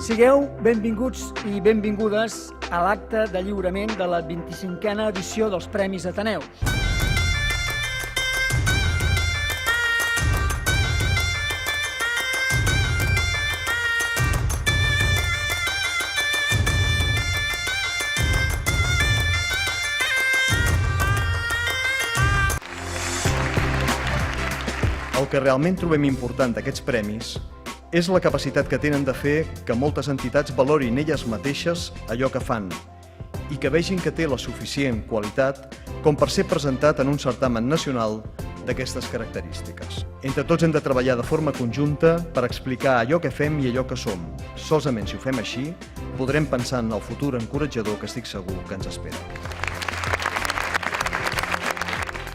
Sigueu benvinguts i benvingudes a l'acte de lliurament de la 25a edició dels Premis Ateneus. El que realment trobem important d'aquests premis és la capacitat que tenen de fer que moltes entitats valorin elles mateixes allò que fan i que vegin que té la suficient qualitat com per ser presentat en un certamen nacional d'aquestes característiques. Entre tots hem de treballar de forma conjunta per explicar allò que fem i allò que som. Solament si ho fem així, podrem pensar en el futur encoratjador que estic segur que ens espera.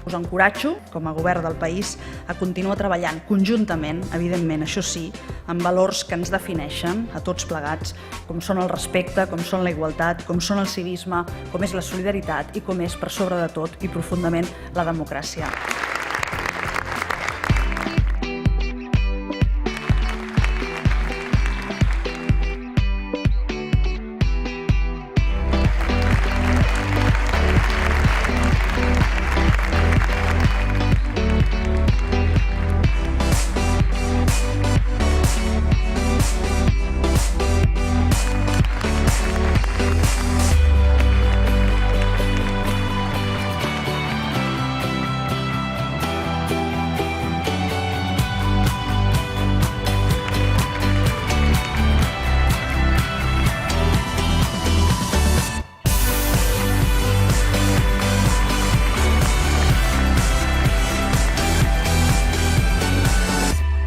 Us encoratjo, com a govern del país, a continuar treballant conjuntament, evidentment, això sí, amb valors que ens defineixen a tots plegats, com són el respecte, com són la igualtat, com són el civisme, com és la solidaritat i com és, per sobre de tot i profundament, la democràcia.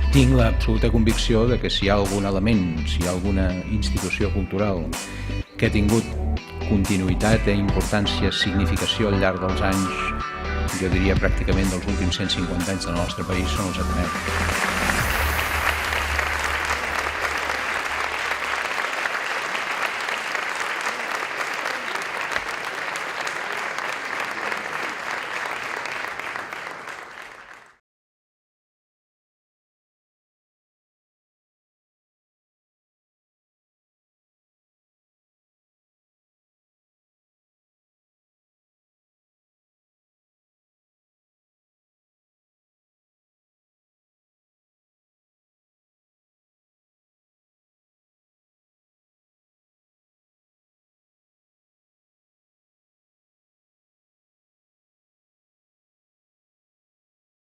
Tinc l'absoluta convicció de que si hi ha algun element, si hi ha alguna institució cultural que ha tingut continuïtat i importància, significació al llarg dels anys, jo diria pràcticament dels últims 150 anys del nostre país, són els Ateneus.